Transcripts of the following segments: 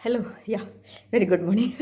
Hello. Yeah. Very good morning.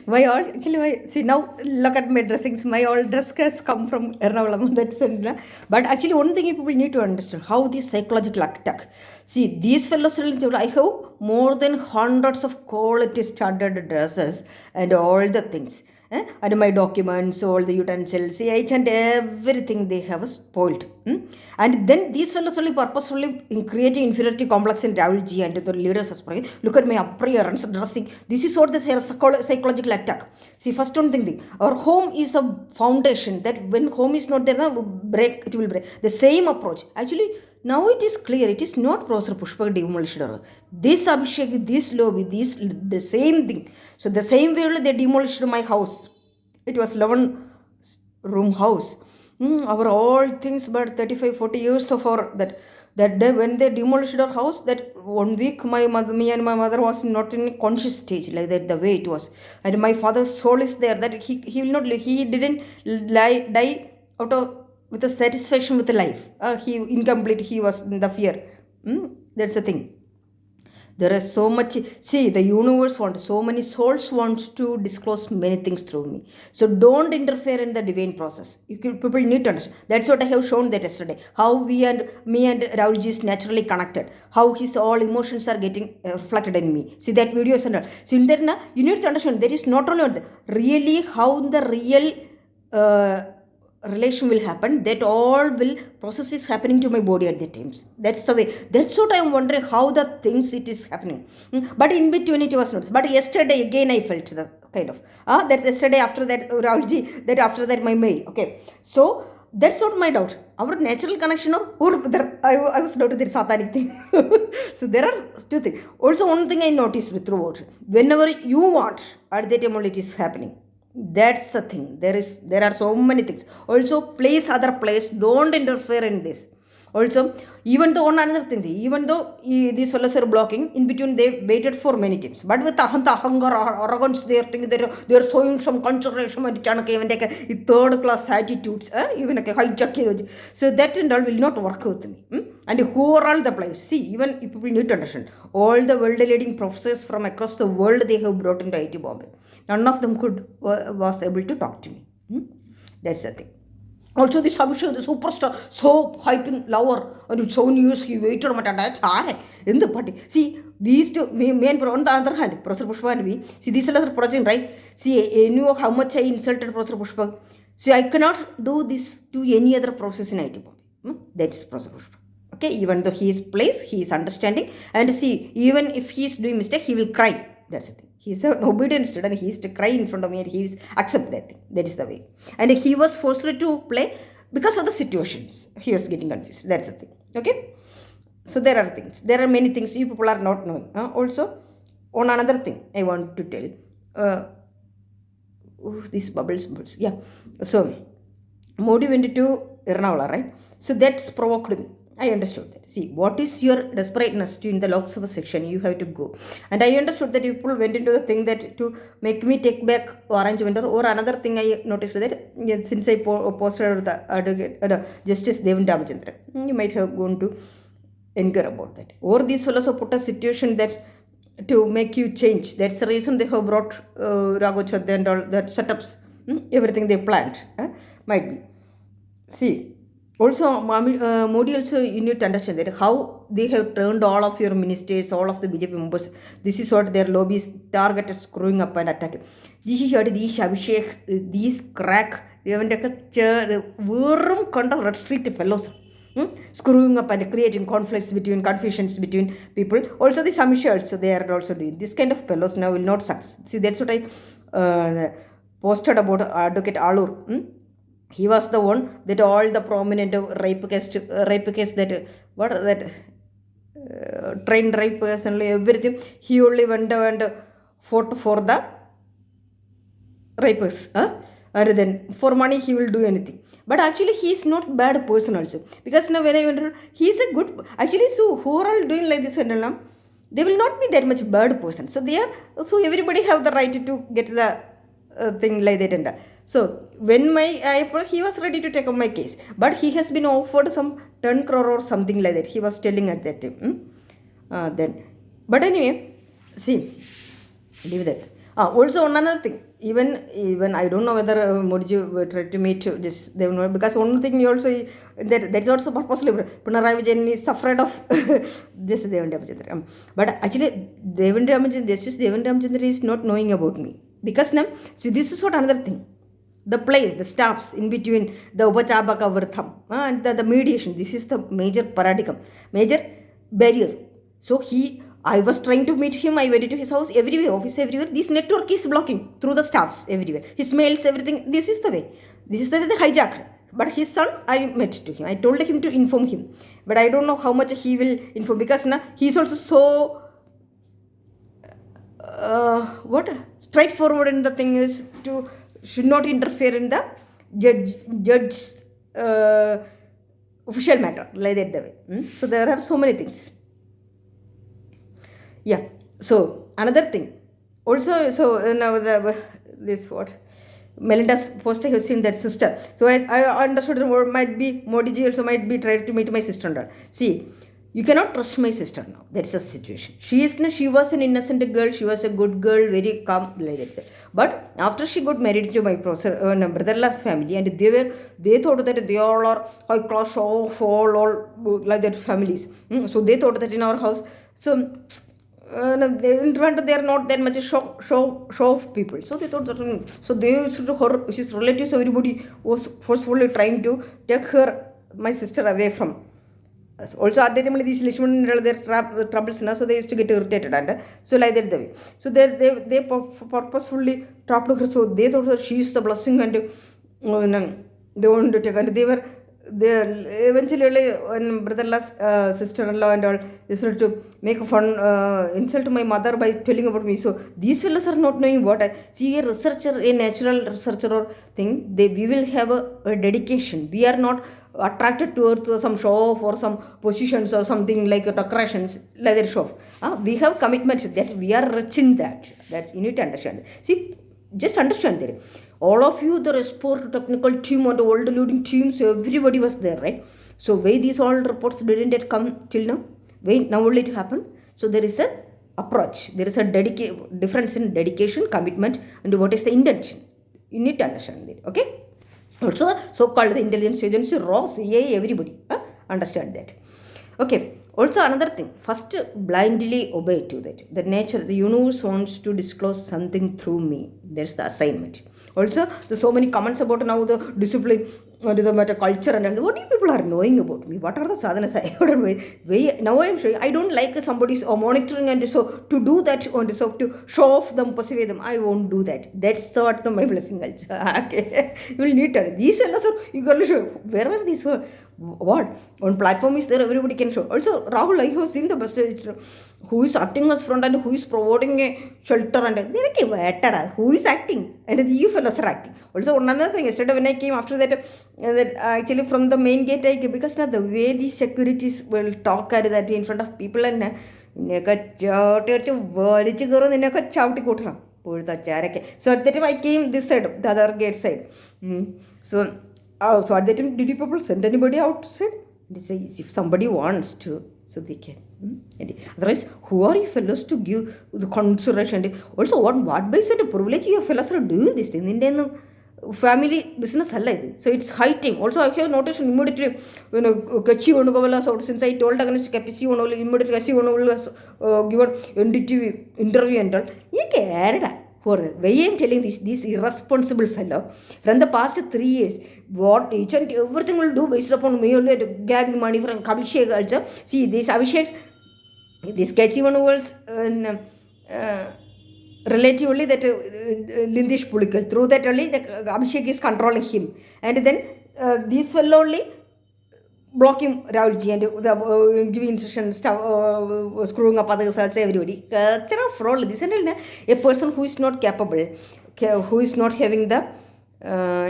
My all actually my see now look at my dressings. My all dress has come from Ernakulam. That's it. But actually one thing people need to understand how this psychological attack. See these fellows I have more than hundreds of quality standard dresses and all the things. And my documents, all the utensils, see, each and everything they have spoiled. And then these fellows only purposefully in creating inferiority complex in Raul G and the leaders as look at my appearance, dressing. This is what the psychological attack. See, first one thing, our home is a foundation that when home is not there, break it will break. The same approach. Actually, now it is clear. It is not Professor Pushpa demolished. This Abhishek, this lobby, this the same thing. So the same way they demolished my house. It was 11-room house. Our all things, but 35-40 years of our that day when they demolished our house, that 1 week me and my mother was not in conscious stage like that, the way it was. And my father's soul is there, that he will not live. He didn't die out of with a satisfaction with the life. He incomplete. He was in the fear. That's the thing. There is so much. See, the universe wants so many souls wants to disclose many things through me. So don't interfere in the divine process. People need to understand. That's what I have shown that yesterday. How me and Rahulji is naturally connected. How his all emotions are getting reflected in me. See that video is under. So in there, you need to understand. There is not only really how the real. Relation will happen, that all will process is happening to my body at the times. That's the way. That's what I'm wondering, how the things it is happening. But in between it was not. But yesterday again I felt the kind of that's yesterday. After that Rahulji, that after that my mail. Okay, so that's not my doubt. Our natural connection or there, I was noting there satanic thing. So there are two things. Also one thing I noticed throughout, whenever you want, at that time only it is happening. That's the thing. There are so many things. Also place other place, don't interfere in this. Also, even though one another thing, even though these fellows are blocking, in between they waited for many times, but with ahanta hunger or arrogance, they are thinking that they are showing some consideration and chanaka even take a third class attitudes, even like a hijack. So that and all will not work with me. And who are all the players? See, even if people need to understand, all the world leading professors from across the world they have brought into IT Bombay. None of them was able to talk to me. That's the thing. Also, this Abhishek, the superstar, so hyping lover, and it's so news, he waited on that in the party. See, we used to, me and on the other hand, Professor Pushpa and we, see, this is another project, right? See, I knew how much I insulted Professor Pushpa. So, I cannot do this to any other process in IT Bombay. That's Professor Pushpa. Okay, even though he is placed, he is understanding, and see, even if he is doing mistake, he will cry. That's the thing. He is an obedient student. He is to cry in front of me and he is accept that thing. That is the way. And he was forced to play because of the situations. He was getting confused. That's the thing. Okay. So there are things. There are many things you people are not knowing. Also, on another thing I want to tell. These bubbles. Yeah. So Modi went to Ernakulam, right? So that's provoked me. I understood that. See, what is your desperateness to in the Lok Sabha section? You have to go. And I understood that people went into the thing that to make me take back orange winter. Or another thing I noticed that since I posted the advocate, Justice Devan Damachandran, you might have gone to inquire about that. Or these fellows have put a situation that to make you change. That's the reason they have brought Raghu Chadda and all that setups. Everything they planned. Might be. See. Also, Modi also, you need to understand that how they have turned all of your ministers, all of the BJP members. This is what their lobbies targeted, screwing up and attacking. These Abhishek, these crack, they haven't taken worm control red street fellows. Screwing up and creating conflicts between, confusions between people. Also, the Samisha also, they are also doing this kind of fellows now will not succeed. See, that's what I posted about Advocate Alur. He was the one that all the prominent rape case that what that train rape and everything, he only went and fought for the rapers. Other than for money he will do anything. But actually he is not bad person also, because now when I went, he is a good actually. So who are all doing like this and all, they will not be that much bad person. So they are, so everybody have the right to get the thing like that and all. So when he was ready to take up my case, but he has been offered some 10 crore or something like that. He was telling at that time. Then, but anyway, see, Leave that. Also another thing, even I don't know whether Modiji tried to meet this Devan, because one thing you also that's also purposely Pinarayi Vijayan is afraid of this Devan Ramachandra. But actually Justice Devan Ramachandra is not knowing about me, because now, so this is what another thing. The place, the staffs in between the Upachabaka Vartham and the mediation. This is the major paradigm, major barrier. So I was trying to meet him. I went to his house everywhere, office everywhere. This network is blocking through the staffs everywhere. His mails, everything. This is the way. This is the way they hijacked. But his son, I met to him. I told him to inform him. But I don't know how much he will inform, because now he's also so straightforward. And the thing is should not interfere in the judge's official matter, like that the way. So there are so many things. Yeah. So another thing. Also, so now this what Melinda's post, I have seen that sister. So I understood that might be Modiji also might be trying to meet my sister. See, you cannot trust my sister now. That's the situation. She was an innocent girl. She was a good girl, very calm, like that. But after she got married to my brother-in-law's family, and they thought that they all are high class, all like that families. So they thought that in our house. So they are not that much a show of people. So they thought that, so they sort of her, his relatives, everybody was forcefully trying to take my sister away from. Also at that time these Lishman their troubles now, so they used to get irritated, and so like that the way. So they purposefully trapped her. So they thought that she is the blessing, and they wanted to take, and they eventually when brother-in-law's sister-in-law and all used to make fun, insult my mother by telling about me. So these fellows are not knowing what see, a researcher, a natural researcher or thing, we will have a dedication. We are not attracted towards some show off or some positions or something like decorations, like that show off. We have commitment that we are rich in that. That's you need to understand. See, just understand there. All of you, the sport technical team and the world leading team, so everybody was there, right? So why these all reports didn't come till now? Why now only it happened? So there is a approach. There is a difference in dedication, commitment, and what is the intention. You need to understand that. Okay. Also, the so-called the intelligence agency, raw CIA, everybody understand that. Okay. Also, another thing. First, blindly obey to that. The nature, the universe wants to disclose something through me. There's the assignment. Also, there's so many comments about now the discipline, the matter culture, and what do you people are knowing about me? What are the sadhanas I don't know? Now I am showing. I don't like somebody's monitoring, and so to do that, and so to show off them, perceive them. I won't do that. That's what my blessing culture. Okay, you will need to. These fellows are you got to show. Where are these? What on platform is there? Everybody can show. Also, Rahul, I have seen the best who is acting as front and who is providing a shelter, and who is acting, and you fellows are acting. Also, another thing, yesterday when I came after that, actually from the main gate I came, because now the way these securities will talk at that in front of people, and so at that time I came this side, the other gate side. So at that time, did you people send anybody outside? They say, if somebody wants to, so they can. Otherwise, who are you fellows to give the consideration? Also, what by such a privilege you fellows are doing this thing? Indian family business. So it's high time. Also, I have noticed immediately when Kachi Onugavala, so since I told against Kapichi only immediately Kachi Onugavala given NDTV interview and all. You care. For why I am telling this irresponsible fellow from the past 3 years, what each and everything will do based upon me only grabbing money from Abhishek also. See, these Abhisheks, this Kachi Onugaval's relatively that Lindish political, through that only the Abhishek is controlling him, and then this fellow only blocking Rahulji and giving instructions, screwing up other results, everybody. Fraud. This and a person who is not capable, who is not having the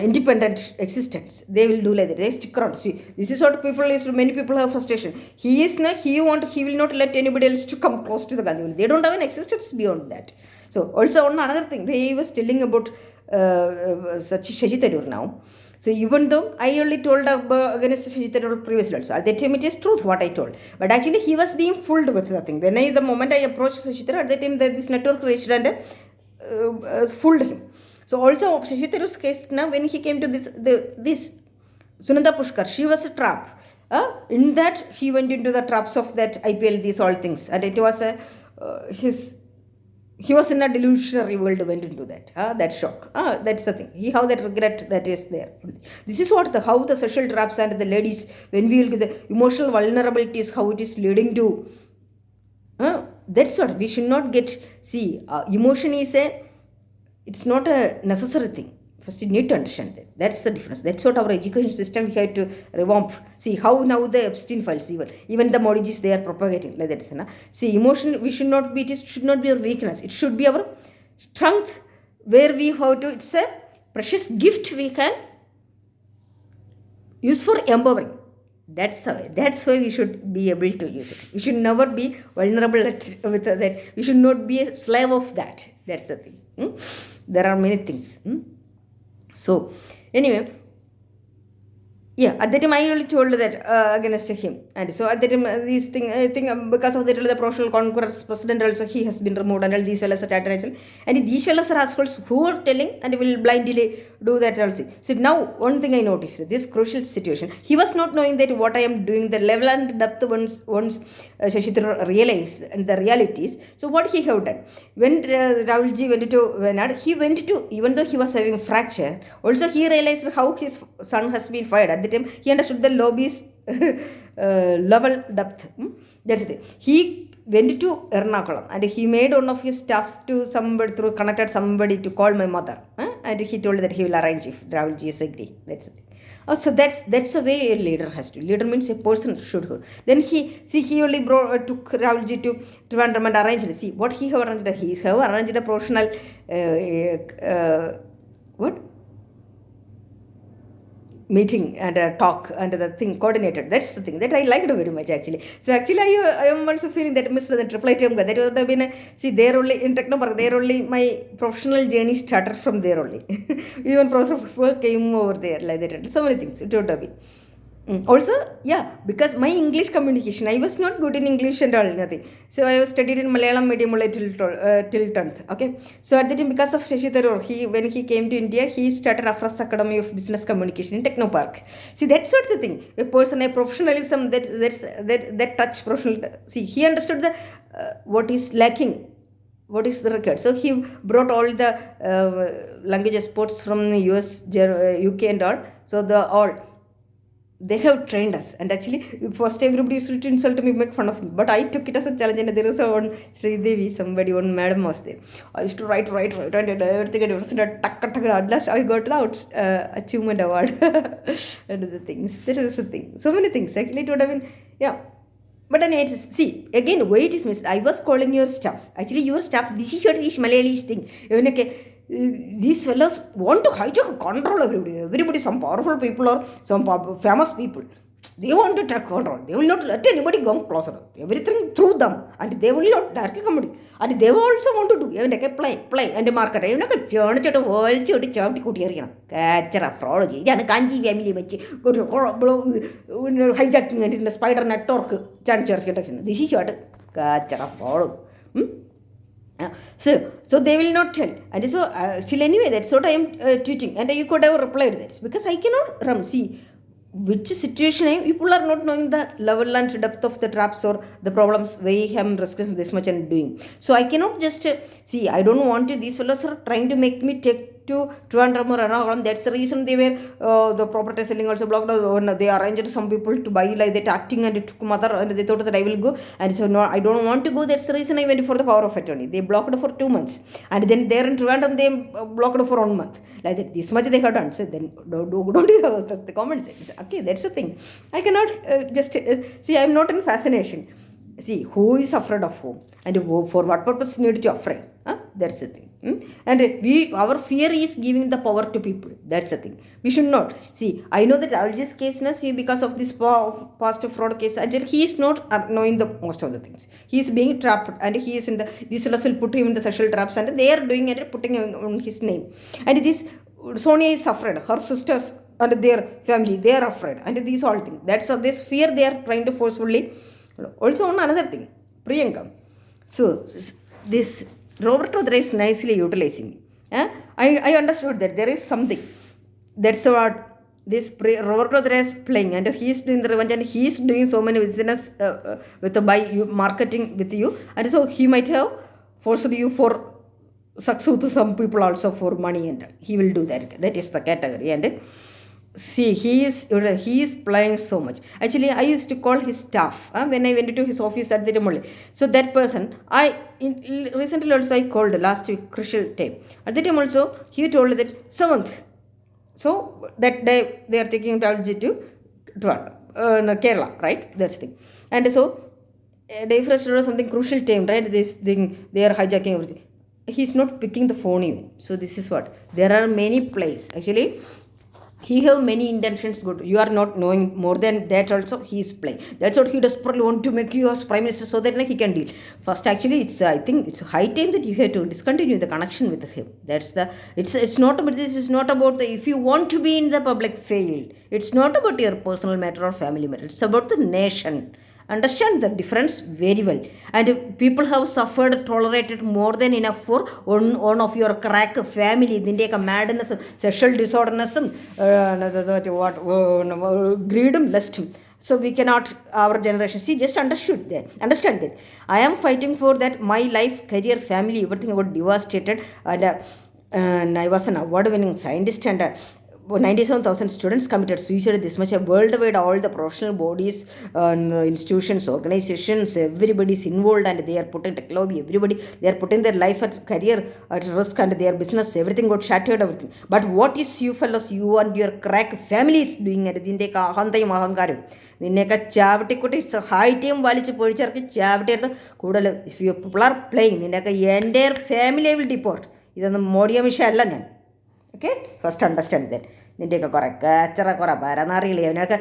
independent existence, they will do like that. They stick around. See, this is what people is. Many people have frustration. He will not let anybody else to come close to the Gandhi. They don't have an existence beyond that. So also on another thing, he was telling about such Shaji Tharoor now. So even though I only told against Shishithara previously also, at that time it is truth what I told. But actually he was being fooled with nothing. The moment I approached Shishithara, at that time this network reached and fooled him. So also Shishithara's case now, when he came to this Sunanda Pushkar, she was a trap. In that he went into the traps of that IPL, these all things, and it was he was in a delusionary world, went into that shock. That's the thing. He how that regret that is there. This is what how the social traps and the ladies, when we will get the emotional vulnerabilities, how it is leading to. That's what we should not get. See, emotion is it's not a necessary thing. First, you need to understand that. That's the difference. That's what our education system we have to revamp. See how now the Epstein files, even the Modijis, they are propagating like that. Na? See, emotion we should not be. It should not be our weakness. It should be our strength, where we have to. It's a precious gift we can use for empowering. That's why we should be able to use it. We should never be vulnerable with that. We should not be a slave of that. That's the thing. There are many things. So, anyway, yeah, at that time I only told that against him. And so at that time, these thing, I think because of the professional conquerors president also, he has been removed, and all these fellas are tattered. And these fellas are assholes who are telling and will blindly do that also. So now, one thing I noticed, this crucial situation, he was not knowing that what I am doing, the level and depth once Shashithara realized and the realities. So what he have done, when Rahulji went to Venad, he went to, even though he was having fracture, also he realized how his son has been fired. At the time, he understood the lobby's level depth. That's it. He went to Ernakulam and he made one of his staffs to somebody, through connected somebody to call my mother. And he told that he will arrange if Rahulji is agree. That's it. So that's the way a leader has to. Leader means a person should. Then he only took Rahulji to Trivandrum and arranged. See what he have arranged. He have arranged a professional meeting and a talk and the thing coordinated. That's the thing that I liked very much actually. So actually I am also feeling that Mr. the Triple ITM that would have been see there only in Technopark, there only my professional journey started from there only. Even Professor came over there like that. So many things it would have been. Also, yeah, because my English communication, I was not good in English and all, nothing. So I was studied in Malayalam medium till 10th. Okay. So at the time, because of Shashi Tharoor, when he came to India, he started Afras Academy of Business Communication in Technopark. See, that's what the thing. A person, a professionalism that touch professional. See, he understood the what is lacking. What is the record? So he brought all the language exports from the US, UK and all. So they have trained us, and actually first everybody used to insult me, make fun of me, but I took it as a challenge. And there was one Sridevi, one madam was there. I used to write and everything, and it was at last I got the achievement award and the things. That was the thing. So many things actually it would have been, yeah. But anyway, see, again, why it is missed. I was calling your staffs. Actually, your staff, this is what is Malayali's thing. Even these fellows want to hijack control everybody. Everybody, some powerful people or some famous people, they want to take control. They will not let anybody come closer. Everything through them, and they will not directly come. And they also want to do even like a play and a market. Even like a journey to the world, to chavti kutiariana. Catch a fraud. Yan kanji family which hijacking and in the spider network. This is what catch a fraud. So they will not tell. And so actually anyway, that's what I am tweeting. And you could have replied that. Because I cannot see which situation people are not knowing the level and depth of the traps or the problems we have discussed this much and doing. So I cannot just see, I don't want to, these fellows are trying to make me take to Trivandrum or Ernakulam. That's the reason they were the property selling also blocked. They arranged some people to buy like that acting, and it took mother, and they thought that I will go, and so no, I don't want to go. That's the reason I went for the power of attorney. They blocked for 2 months, and then there in Trivandrum they blocked for 1 month. Like that, this much they have done. So then don't you have the comments. Okay, that's the thing. I cannot just see. I'm not in fascination. See, who is afraid of whom, and for what purpose need to afraid? That's the thing. And our fear is giving the power to people. That's the thing. We should not see. I know that Alji's case, because of this past fraud case, he is not knowing the most of the things. He is being trapped, and he is in the, these fellows will put him in the social traps, and they are doing it, putting on his name. And this Sonia is afraid. Her sisters and their family, they are afraid, and these all things. That's this fear they are trying to forcefully. Also, on another thing, Priyanka. So this Roberto there is nicely utilizing. I understood that there is something. That's what this Roberto there is playing, and he is doing the revenge, and he is doing so many business with by you, marketing with you, and so he might have forced you for success to some people also for money, and he will do that. That is the category. And see, he is playing so much. Actually, I used to call his staff when I went to his office at the time only. So that person, recently also I called last week, crucial time. At the time also, he told that 7th. So that day they are taking technology to Kerala, right? That's the thing. And so day first or something crucial time, right? This thing they are hijacking everything. He's not picking the phone even. So this is what there are many plays. Actually, he have many intentions good. You are not knowing more than that also. He is playing. That's what he desperately want to make you as prime minister so that he can deal. First, actually, I think it's high time that you have to discontinue the connection with him. That's the. It's not about this. Is not about the. If you want to be in the public field, it's not about your personal matter or family matter. It's about the nation. Understand the difference very well. And people have suffered, tolerated more than enough for one of your crack family. They madness, sexual disorderness, greed, lust. So we cannot, our generation, see, just understand that. I am fighting for that. My life, career, family, everything got devastated. And I was an award-winning scientist, and 97,000 students committed suicide. This much worldwide, all the professional bodies, institutions, organizations, everybody is involved, and they are putting technology, everybody, they are putting their life and career at risk, and their business, everything got shattered, everything. But what is you fellows, you and your crack family is doing at the അഹന്തയും അഹങ്കാരം നിന്നെയൊക്കെ ചാവട്ടിക്കുട്ടി high time വലിച്ച് പൊഴിച്ചിറക്കി ചാവട്ടിയെടുത്ത് കൂടുതൽ if you people are playing നിന്നെയൊക്കെ എൻ്റെ family will deport. ഇതൊന്നും മോഡി അമിഷ അല്ല ഞാൻ. Okay, first understand that. നിൻ്റെയൊക്കെ കുറേ കാച്ചറ കുറേ പരനാറികളി അവനൊക്കെ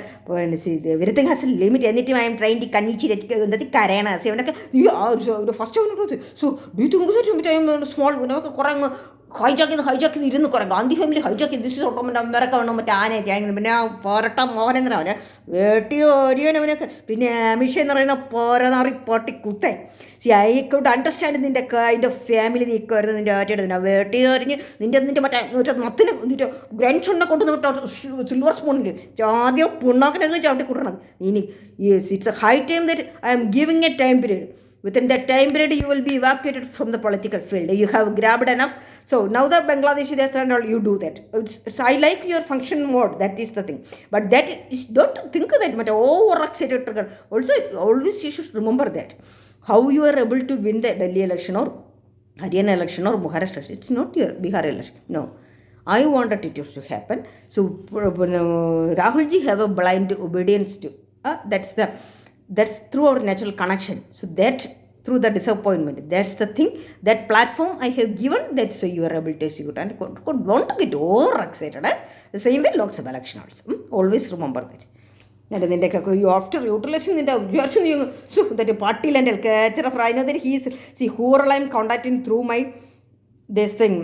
എവരിത്തിങ് ഹാസ് ലിമിറ്റ്. എന്നിട്ടും I'm trying to convince എന്താ കരയണ സി അവനൊക്കെ ഫസ്റ്റ് അവനൊക്കെ so do you think small അവനൊക്കെ കുറേ അങ്ങ് ഹൈജാക്കി ഇരുന്ന് കുറേ ഗാന്ധി ഫാമിലി ഹൈജാക്കി ദിസ് ഓട്ടോമെൻ്റ് അമ്മരൊക്കെ വേണം മറ്റേ ആനയെ തേങ്ങ പിന്നെ ആ പോരട്ട മോഹനെന്ന് അവനെ വേട്ടി ഓരിയനവനൊക്കെ പിന്നെ അമിഷ എന്ന് പറയുന്ന പോരനാറി പൊട്ടി കുത്തേ. സി ഐ കുഡ് അണ്ടർസ്റ്റാൻഡ് നിൻ്റെ അതിൻ്റെ ഫാമിലി നീക്കുമായിരുന്നു നിൻ്റെ ആറ്റെടുത്തിന് വേട്ടി എറിഞ്ഞ് നിൻ്റെ മറ്റേ നത്തിന് നിൻ്റെ ഗ്രൻഡ് ഷുണ്ണെ കൊണ്ടുവന്ന് വിട്ട സിൽവർ സ്പൂണിൽ ആദ്യം പുണ്ണാക്കിനൊക്കെ ചവിട്ടി കൂട്ടണം. ഇനി it's A high time that I M giving A time period. Within that time period, you will be evacuated from the political field. You have grabbed enough. So now the Bangladeshi, you do that. I like your function mode. That is the thing. But that is, don't think that much over-excited trigger. Also, always you should remember that. How you are able to win the Delhi election or Haryana election or Maharashtra. It's not your Bihar election. No. I wanted it to happen. So Rahulji have a blind obedience to. That's through our natural connection. So that through the disappointment, that's the thing. That platform I have given, that's so you are able to execute. And don't get over excited. The same way Lok Sabha election also. Always remember that. And then you after utilizing the so that a party land I know that he is see who I am contacting through my this thing.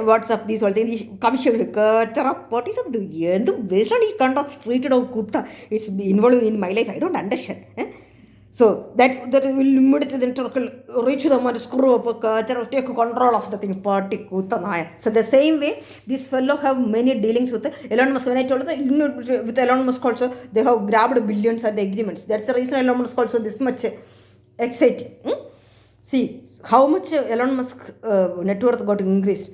WhatsApp, these all things, what is the based on contact treated or kutta, it's involved in my life. I don't understand. So that will limit the reach the man screw up take control of the thing party kutta. So the same way, this fellow have many dealings with Elon Musk. When I told with Elon Musk also, they have grabbed billions and agreements. That's the reason Elon Musk also this much exciting. See how much Elon Musk net worth got increased.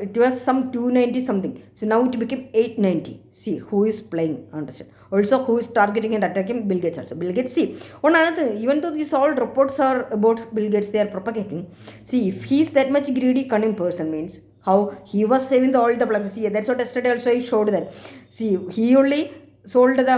It was some 290 something. So now it became 890. See who is playing, understand. Also who is targeting and attacking Bill Gates also. Bill Gates, see, one another, even though these all reports are about Bill Gates, they are propagating. See, if he is that much greedy, cunning person means how he was saving all the platforms. See, that's what yesterday also I showed that. See, he only sold the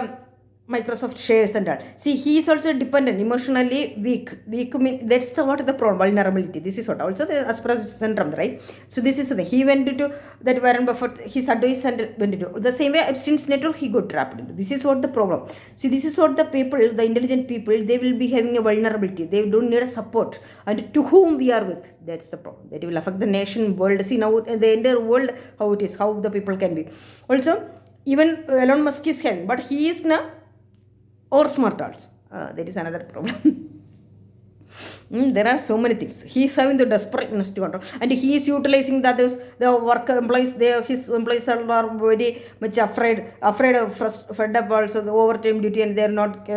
Microsoft shares and all. See, he is also dependent, emotionally weak. Weak means that's the what is the problem? Vulnerability. This is what also the Asperger's syndrome, right? So this is the thing. He went into that Warren Buffett, his advice and went into the same way Epstein's network. He got trapped into. This is what the problem. See, this is what the people, the intelligent people, they will be having a vulnerability. They don't need a support, and to whom we are with. That's the problem. That will affect the nation, world. See now the entire world how it is, how the people can be. Also, even Elon Musk is having, but he is now. Or smart also. That is another problem. There are so many things. He is having the desperateness to control, and he is utilizing that the work employees. His employees are very much afraid of fed up also the overtime duty, and they are not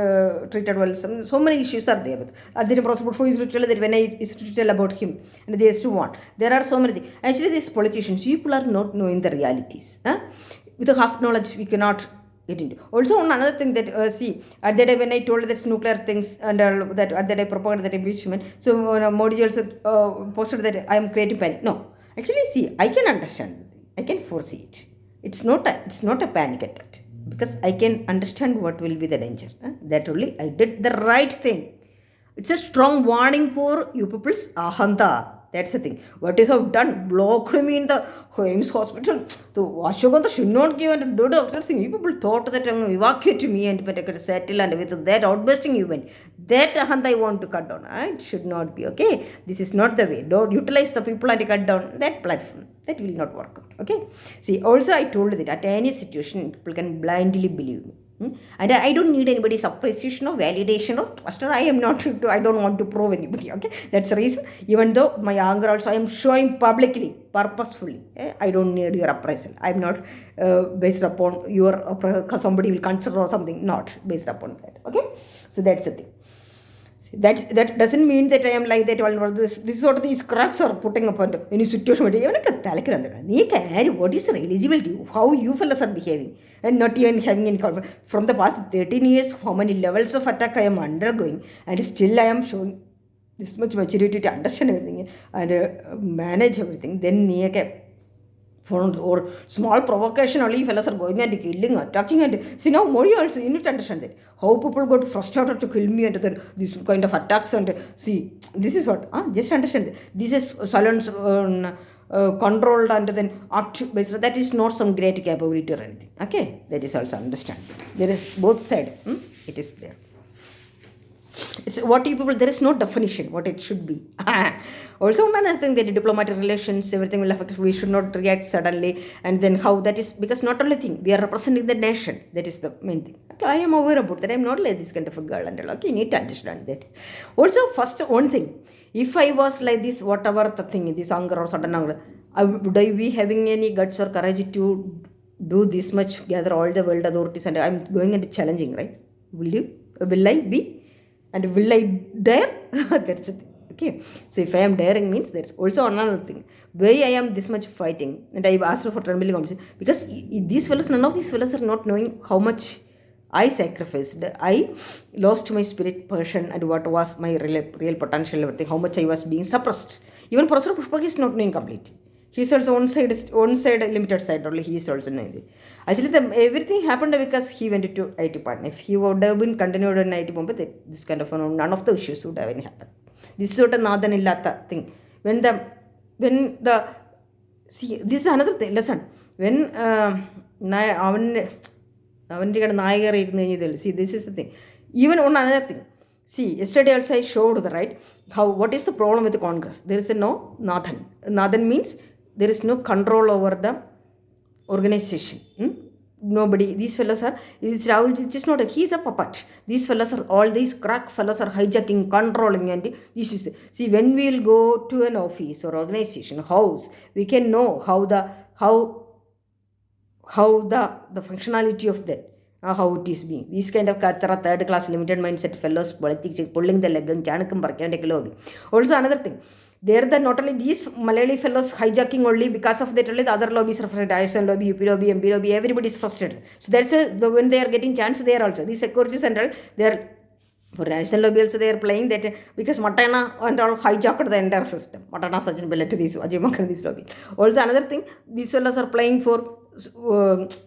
treated well. So many issues are there. And then for is to tell that when I is to tell about him, and they used to want. There are so many things. Actually, these politicians, people are not knowing the realities. With a half knowledge, we cannot get into. Also, on another thing that see at that day when I told that nuclear things and that at that I propagated that impeachment, so Modi also posted that I am creating panic. No, actually, see, I can understand. I can foresee it. It's not a panic attack because I can understand what will be the danger. That only I did the right thing. It's a strong warning for you people's ahanta. That's the thing. What you have done, blocked me in the Ames hospital. So Ashokanta should not give and do doctor thing. You people thought that evacuate me and but I could settle, and with that outbursting event, that ahanta I want to cut down. It should not be okay. This is not the way. Don't utilize the people and cut down that platform. That will not work out. Okay. See, also I told that at any situation people can blindly believe me. And I don't need anybody's appreciation or validation or trust. I don't want to prove anybody. Okay, that's the reason. Even though my anger also I am showing publicly, purposefully. I don't need your appraisal. I'm not based upon your somebody will consider or something. Not based upon that. Okay, so that's the thing. That doesn't mean that I am like that. This is what these cracks are putting upon any situation. What is the eligibility? How you fellas are behaving and not even having any confidence. From the past 13 years, how many levels of attack I am undergoing, and still I am showing this much maturity to understand everything and manage everything. Then or small provocation only fellas are going and killing, attacking, and see now Modi also, you need to understand that how people got frustrated to kill me and this kind of attacks, and see this is what just understand that. This is silence controlled and then act based. That is not some great capability or anything. Okay, that is also understand. There is both sides. It is there. It's what people, there is no definition what it should be. Also, another thing that diplomatic relations, everything will affect. We should not react suddenly, and then how that is, because not only thing, we are representing the nation. That is the main thing. Okay, I am aware about that. I am not like this kind of a girl and all. Okay, you need to understand that. Also, first one thing, if I was like this, whatever the thing, this anger or sudden anger, would I be having any guts or courage to do this much, gather all the world authorities, and I am going and challenging, right? Will you? Will I be? And will I dare? That's it. Okay. So if I am daring means there's also another thing. Why I am this much fighting, and I've asked for trembling competition because these fellows, none of these fellows are not knowing how much I sacrificed. I lost my spirit passion and what was my real potential, everything, how much I was being suppressed. Even Professor Pushpak is not knowing completely. He's also one side, limited side only. He is also knowing it. Actually, everything happened because he went to IT partner. If he would have been continued in IT Bombay, this kind of none of the issues would have happened. This is sort of Nathan Illata thing. When see, this is another thing, lesson. When see, this is the thing. Even on another thing. See, yesterday also I showed the right what is the problem with the Congress. There is no Nathan. Nathan means there is no control over the organization. Nobody, these fellows are, it's Rahul, just not, he's a puppet. These fellows are, all these crack fellows are hijacking, controlling, and this is, see, when we will go to an office or organization, house, we can know how the functionality of that, how it is being. These kind of third class limited mindset fellows, politics, pulling the leg and chanakam parkyandic. Also another thing, they're not only these Malayali fellows hijacking only because of that, only the other lobbies are frustrated, ISN lobby, UP lobby, MP lobby, everybody is frustrated. So that's when they are getting chance there also. These security central, they are, for ISN lobby also they are playing that because Matana and all hijacked the entire system. Matana Sajjan Bellet to this, Ajimakar this lobby. Also another thing, these fellows are playing for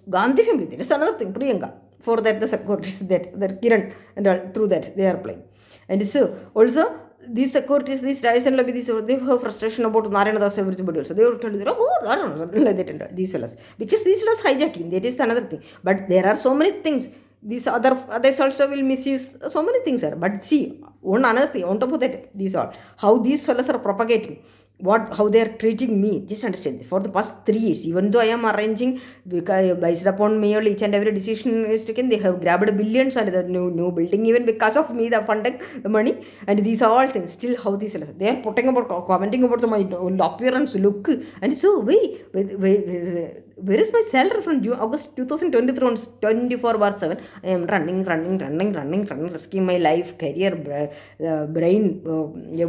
Gandhi family. There is another thing, Priyanka. for that the securities that Kiran and all, through that they are playing. And so also these securities, these guys and like these, they have frustration about Narayana Das, everybody also. They will tell you, oh, I don't know, like that and all, these fellas. Because these fellas hijacking, that is another thing. But there are so many things. These others also will misuse so many things are. But see, one another thing, on top of that, these all, how these fellas are propagating, how they are treating me, just understand. For the past 3 years, even though I am arranging, because based upon me, each and every decision is taken, they have grabbed billions and the new building, even because of me, the funding, the money, and these are all things. Still, how these fellas, they are putting about, commenting about my appearance, look, and so where is my salary from August 2023 on 24/7? I am running, risking my life, career, brain,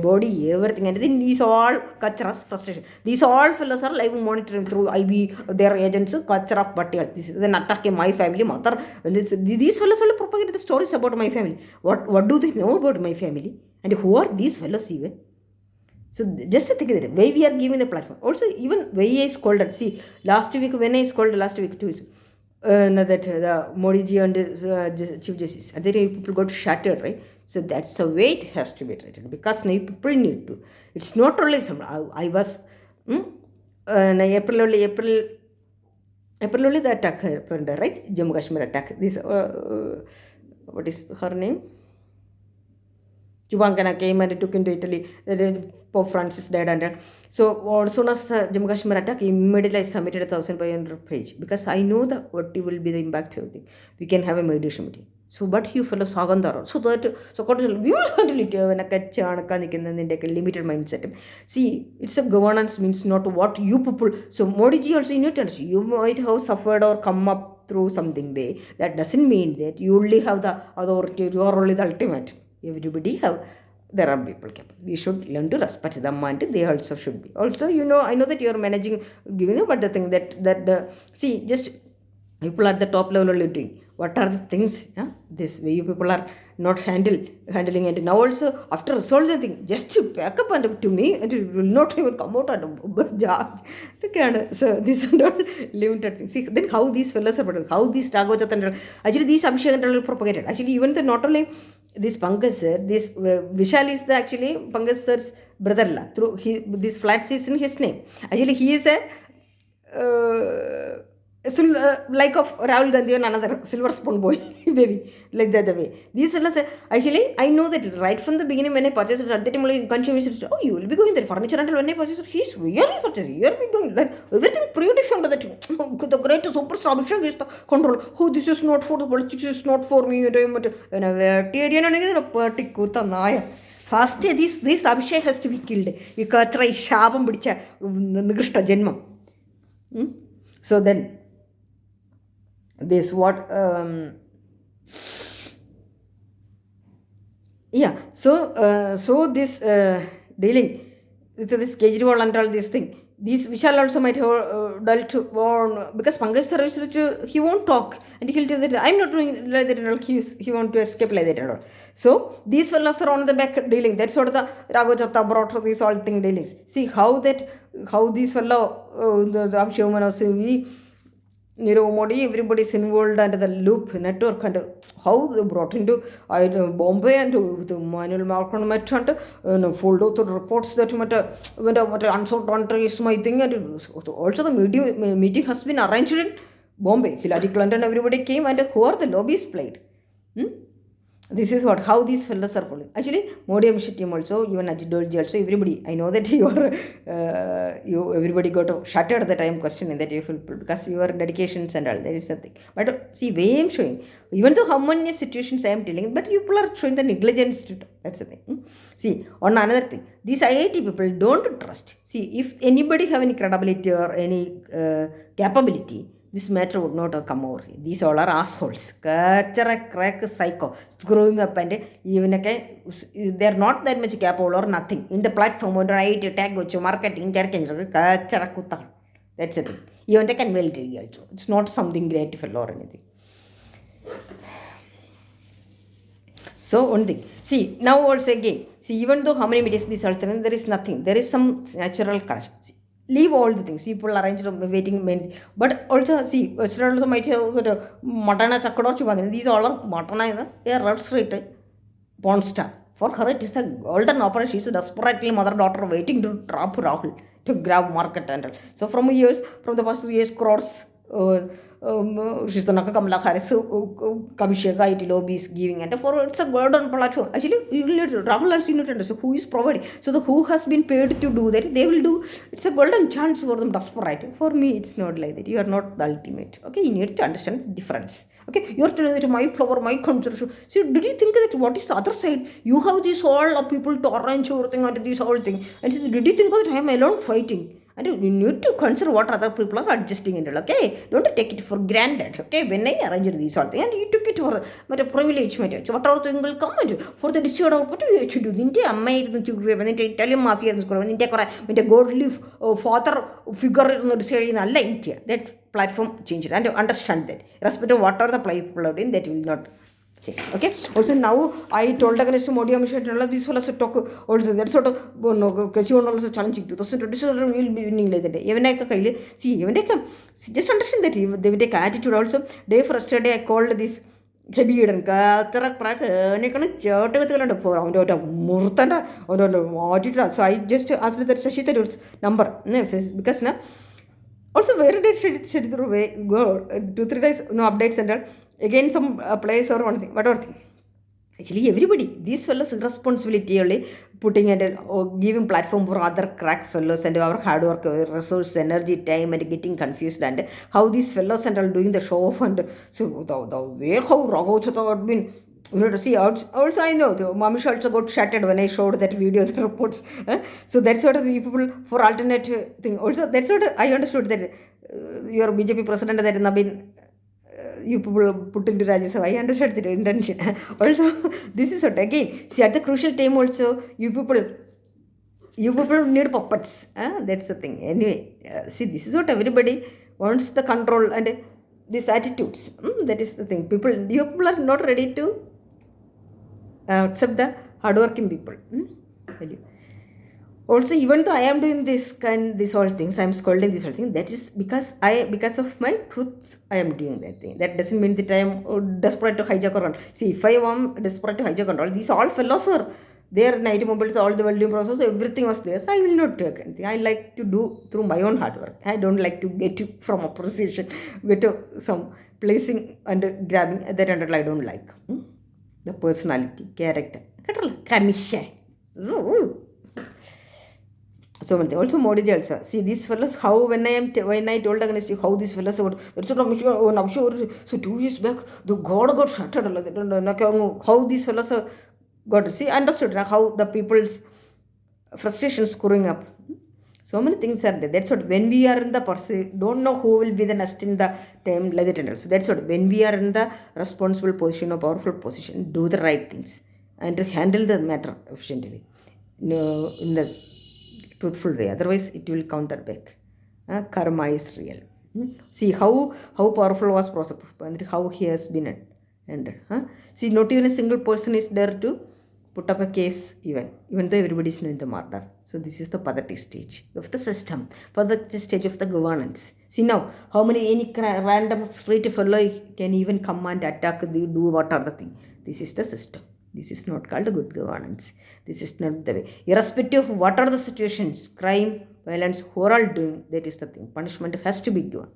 body, everything. And then these all kachras, frustration. These all fellows are live monitoring through IB, their agents, kachra patil. This is an attack in my family, mother. These fellows will propagate the stories about my family. What do they know about my family? And who are these fellows even? So just to think of it, why we are giving the platform. Also, even why I scolded. See, last week when I scolded too, that the Modi ji and Chief Justice, and then people got shattered, right? So that's the way it has to be treated, because now people need to. It's not only some. I was April only the attack happened, right? Jammu Kashmir attack. This what is her name? Chubankana came and took into Italy. Pope Francis died under. So as soon as the Jammu Kashmir attack, immediately I submitted 1,500 page, because I know that what will be the impact of it. We can have a meditation meeting. So, but you fellows Sagandara. So that we will handle it when a limited mindset. See, it's a governance means not what you people. So Modi ji also in your you might have suffered or come up through something way. That doesn't mean that you only have the authority, you are only the ultimate. Everybody have, there are people capable. We should learn to respect them, and they also should be. Also, I know that you are managing, giving them, but the thing that see, just people at the top level only doing. What are the things? This way you people are not handling, and now also after resolve the thing, just to back up and to me, and it will not even come out and judge. So these are not limited things. See, then how these fellows are, how these Raghavachandra, actually these Abhishek are propagated. Actually, even the not only this Pankaj sir, this Vishal is the actually Pankaj sir's brother-in-law. Through this flats is in his name. Actually, he is a like of Rahul Gandhi and another silver spoon boy, baby, like that the way. These fellas, actually, I know that right from the beginning when I purchased it, at the time only consumer said, oh, you will be going there, furniture rental when I purchased it, he's really purchasing, you'll be going there, everything pretty from that. The great superstar Abhishek is the control. Oh, this is not for the politics, this is not for me. And a particular naya. First, this Abhishek has to be killed. You can't try Shabam Bicha Nigrista Jenma. So then, this what so this dealing with this Kejriwal and all this thing, these Vishal also might have dealt on, because Pankaj sir he won't talk, and he'll tell that I'm not doing like that and all, he want to escape like that and all. So these fellows are on the back dealing. That's what the Raghavachandra brought these all thing dealings. See how these fellow the Abhishek also Nirav Modi, everybody is involved under the loop network, and how they brought into Bombay and the Manuel Malcolm met and fold out the reports that went unsolved country is my thing, and also the meeting has been arranged in Bombay. Hillary Clinton, everybody came, and who are the lobbies played? This is how these fellows are following. Actually, Modi Amshit team also, even Ajit Dolji also, everybody. I know that everybody got shattered that I am questioning that you feel, because your dedications and all, there is something. But see, way I am showing, even though how many situations I am telling, but people are showing the negligence to, that's the thing. See, on another thing, these IIT people don't trust. See, if anybody have any credibility or any capability, this matter would not have come over. These all are assholes. Crack psycho. Screwing up, and even they are not that much capable or nothing. In the platform, under IT, tag, marketing, that's the thing. Even they can well do also. It's not something grateful or anything. So, one thing. See, now also again. See, even though how many meetings these are there is nothing. There is some natural connection. See, leave all the things. People arrange waiting main. But also, see, Western also might have Matana Chakadochi Wagan. These all are Matana, they are red straight porn star. For her, it is a golden operation. She is desperately mother-daughter waiting to drop Rahul to grab market and all. So from the past 2 years, crores. She's the Nakakamla Harris, Kabishaka, IT lobbies giving, and for it's a golden platform. Actually, you need Rahul also, you need to understand who is providing. So the who has been paid to do that, they will do. It's a golden chance for them. Desperate. For me, it's not like that. You are not the ultimate. Okay, you need to understand the difference. Okay, you are telling that my flower, my contribution. So did you think that what is the other side? You have this all of people to arrange everything and this whole thing. And so did you think that I am alone fighting? And you need to consider what other people are adjusting into. Okay, don't take it for granted. Okay, when I arranged this whole thing, and you took it for a privilege, so what other thing will come and for the decision of what you should do. India, amazing children, when they tell you mafia and score, when they go live father figure in the decision in India, that platform changed and understand that. Irrespective of what are the people are doing, that will not. Okay. Also now I told against Modi Amisha this was talk also that sort of Kashon also challenging 2027 will be winning like that. Even I see even take just understand that they will take attitude also. Day first day I called this heavy and crack so I just asked that Shashita's number because now also where did she go 2-3 days no updates and all. Again some place or one thing whatever thing. Actually everybody these fellows responsibility only putting and giving platform for other crack fellows and our hard work resource energy time and getting confused and how these fellows and all doing the show off and so the way how Raghochata had been to see also I know Mamish also got shattered when I showed that video the reports so that's sort of the people for alternate thing also that's what I understood that your BJP president that Nabin you people put into Rajya Sabha. I understood the intention. Also, this is what again. See, at the crucial time also, you people need puppets. That's the thing. Anyway, see, this is what everybody wants the control and these attitudes. That is the thing. You people are not ready to accept the hardworking people. Also, even though I am doing these all things, I am scolding these all things. That is because of my truth, I am doing that thing. That doesn't mean that I am desperate to hijack or run. See, if I am desperate to hijack and all, these all fellows are there. 90 mobiles, all the volume process, everything was there. So I will not take anything. I like to do through my own hard work. I don't like to get it from appreciation, get some placing and grabbing that and I don't like. The personality, character, so also Modi also see these fellows how when I told against you how these fellows would that's what I'm sure so 2 years back the god got shattered how these fellows got to see understood how the people's frustrations growing up. So many things are there. That's what when we are in the person don't know who will be the next in the time like that and also that's what when we are in the responsible position or powerful position do the right things and handle the matter efficiently in the truthful way, otherwise it will counter back. Karma is real. See how powerful was Prosper and how he has been ended. See, not even a single person is there to put up a case even though everybody is knowing the murder. So this is the pathetic stage of the system, pathetic stage of the governance. See now, how many any random street fellow can even come and attack, do what are the thing. This is the system. This is not called good governance. This is not the way. Irrespective of what are the situations, crime, violence, who are all doing, that is the thing. Punishment has to be given.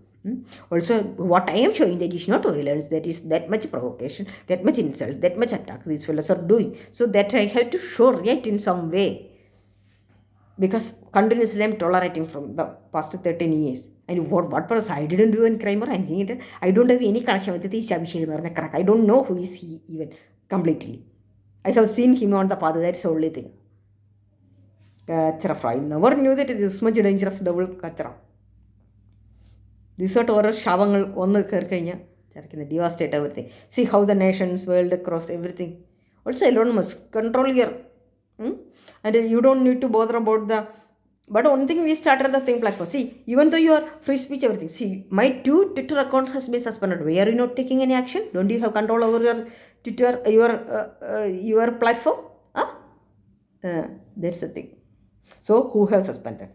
Also, what I am showing that is not violence, that is that much provocation, that much insult, that much attack these fellows are doing. So that I have to show it in some way. Because continuously I am tolerating from the past 13 years. And what purpose? I didn't do any crime or anything. I don't have any connection with this Abhishek. I don't know who is he even completely. I have seen him on the path, that's the only thing. I never knew that it is much dangerous double kachara. This sort of shavangal on the Kirkanya, devastate everything. See how the nations, world across everything. Also, Elon Musk, control your. And you don't need to bother about the. But one thing we started the thing platform. See, even though you are free speech, everything. See, my 2 Twitter accounts has been suspended. Why are you not taking any action? Don't you have control over your Twitter, your platform? That's the thing. So who have suspended?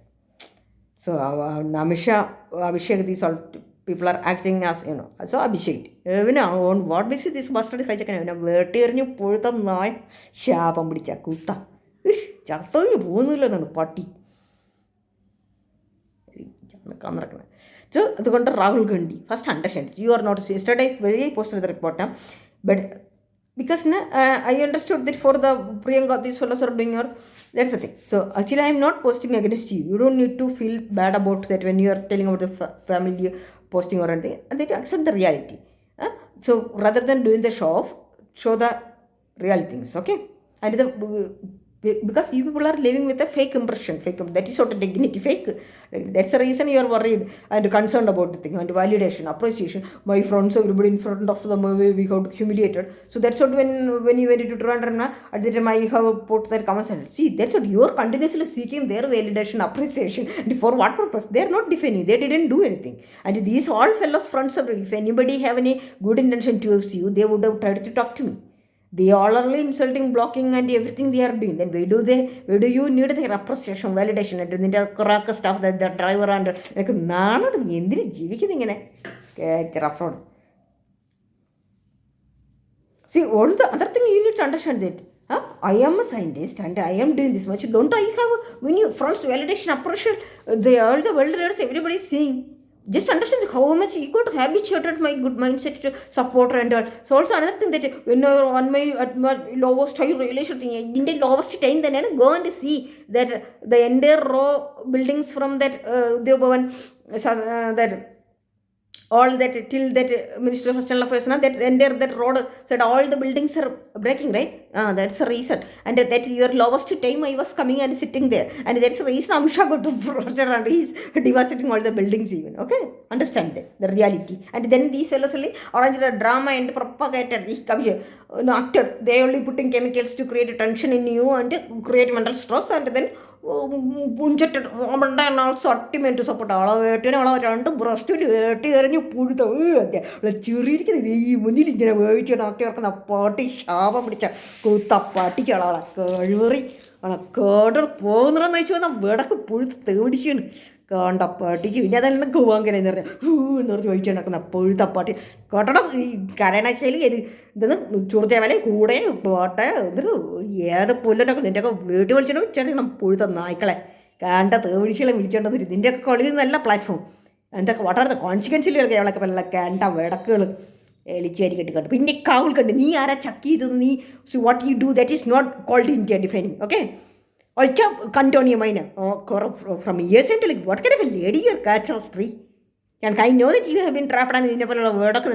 So Namisha, Abhishek, these all people are acting as, so Abhishek. On what basis this bastard is hijacking? Veteran, you put the knife, sharp and Chakuta. Chato, you won't learn party. So the contra Rahul Gandhi. First understand. You are not yesterday very posted the report, but because I understood that for the Priyanka these fellows are doing your, that's the thing. So actually I am not posting against you. You don't need to feel bad about that when you are telling about the family posting or anything. And they accept the reality. So rather than doing the show off, show the real things. Okay, and because you people are living with a fake impression, that is sort of dignity, fake. That's the reason you are worried and concerned about the thing, and validation, appreciation. My friends, everybody in front of them, we got humiliated. So that's what when you went to Trivandrum, at the time I have put that comment sentence. See, that's what you are continuously seeking their validation, appreciation, and for what purpose? They are not defending, they didn't do anything. And these all fellows friends, if anybody have any good intention towards you, they would have tried to talk to me. They all are insulting, blocking, and everything they are doing. Then why do you need their appreciation, validation, and the correct stuff that the driver and like none of the Indri Jiviki in a see, all the other thing you need to understand that. I am a scientist and I am doing this much. Don't I have, when you friends validation, appreciation, all the world leaders, everybody is seeing. Just understand how much you got habituated my good mindset to support and all. So also another thing that when you're on at my lowest high realization in the lowest time, then go and see that the entire row buildings from that that all that till that Ministry of External Affairs, that entire that road said all the buildings are breaking, right? That's the reason. And that your lowest time I was coming and sitting there, and that's the reason Amsha got to further and he's devastating all the buildings even. Okay, understand that the reality. And then these fellows arranged a drama and propagated. He comes here, actor. They only putting chemicals to create a tension in you and create mental stress, and then പുഞ്ചിട്ട് sentiment support വേട്ടിനെ രണ്ട് ബ്രസ്റ്റിൽ വേട്ടി എറിഞ്ഞ് പുഴുത്ത ചെറിയിരിക്കുന്നത് ഈ മുന്നിൽ ഇങ്ങനെ വേവിച്ച് നാട്ടി കിടക്കുന്ന പാട്ടി ശാപം പിടിച്ച കൂത്ത പട്ടിച്ചളവളെ കഴിവറി കേട്ട് പോകുന്നതെന്ന് വെച്ച് വന്നാൽ വിടക്ക് പുഴുത്ത് തേടിച്ചാണ് കണ്ടപ്പാട്ടിക്ക് പിന്നെ അതെല്ലാം ഗോവാങ്കര എന്ന് പറഞ്ഞാൽ എന്ന് പറഞ്ഞ് ചോദിച്ചു നടക്കുന്ന പൊഴുത്തപ്പാട്ടി കേട്ടണം ഈ കരണശൈലി ഇതെന്ന് ചുറുചേവല കൂടെ പോട്ടെ എന്നിട്ട് ഏത് പുല്ലൊക്കെ നിൻ്റെയൊക്കെ വീട്ടിൽ വിളിച്ചിട്ട് വെച്ചേക്കണം പൊഴുത്ത നായ്ക്കളെ കണ്ട തേവിടിച്ചുകളെ വിളിച്ചോണ്ടെന്ന് നിൻ്റെയൊക്കെ കളിയിൽ നല്ല പ്ലാറ്റ്ഫോം എന്തൊക്കെ വാട്ടാർത്ത കോൺസിക്വൻസിൽ അവളൊക്കെ പല കണ്ട വിടക്കുകൾ എളിച്ചേരി കെട്ടി കണ്ടു പിന്നെ കാവുൾ കണ്ട് നീ ആരാ ചക്കി ചെയ്തത് നീ what you do that is not called India defining okay also Cantonia Minor from years into like what kind of a lady you're cultural street. And I know that you have been trapped on in a word of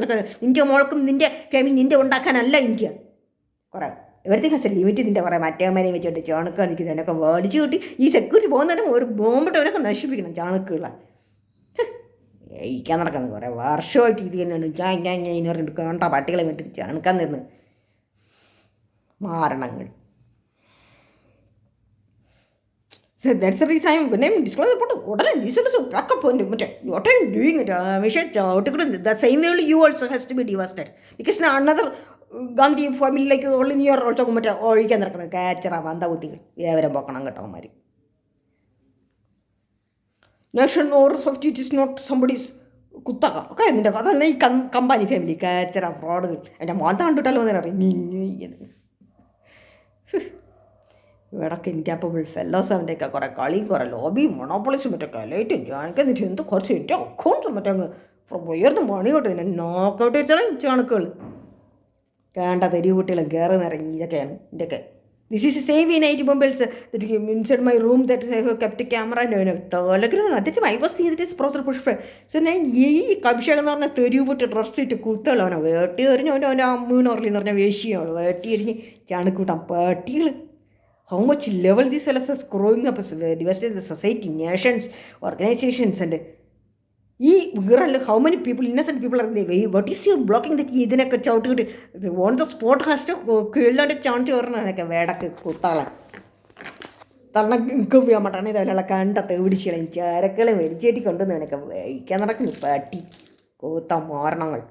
India Morcum, India, family India, Undakana, India. Correct. Everything has a limit in the Ramatama, which are the Janaka, the word duty. He's a good one or bomb, but I should be in Janakula. You cannot come over a war short and a giant gang in order to count up a telemet Janaka. Maranang. So that's the reason I'm going to disclose what are these also back up on what are you doing it? That same way you also has to be devastated. Because now another Gandhi family like only near also or you can catch a Vanda with you. Ever a Bakananga. Nation or soft it is not somebody's Kutaka. Okay, in the other company family catch a fraud and a month to tell them. ഇവിടൊക്കെ incapable fellows അവൻ്റെയൊക്കെ കുറേ കളി കുറേ lobby മൊണോപ്പൊളിസ് മറ്റൊക്കെ light ഞാനൊക്കെ എന്നിട്ട് എന്ത് കുറച്ച് എൻ്റെ അക്കൗണ്ട്സ് മറ്റേ അങ്ങ് ഉയർന്ന് മണി കൊണ്ട് തന്നെ നോക്കൗട്ട് വെച്ചാൽ ചണക്കുകൾ വേണ്ട തെരുവ് കുട്ടികളും കയറി നിറങ്ങി ഇതൊക്കെയാണ് ഇതൊക്കെ this is same in I T mobiles inside my room that have kept camera Telegram അതിട്ട് ഐ വാസ് സീ ദിസ് പ്രോസർ പുഷ്പ സോ ഞാൻ ഈ കഭിഷേകം എന്ന് പറഞ്ഞാൽ തെരുവ് വിട്ട് ഡ്രസ് ഇട്ട് കുത്തല്ലോ അവനെ വേട്ടി എറിഞ്ഞ് അവൻ്റെ അമ്മൂന്ന് എന്ന് പറഞ്ഞാൽ വേശിയാണ് വേട്ടി എറിഞ്ഞ് ചണക്കൂട്ടാം പട്ടികൾ. How much level these fellows are growing up as devastating the society, nations, organizations, and how many people, innocent people are there? What is your blocking that you didn't cut out? Want the sport has to kill and a chant or like a Vedaka Kutala. Tanaka Matana, the Lakanta, the Vidichel and Charakal and Vegeti content like a way. Cannot party. Kota Marnangal.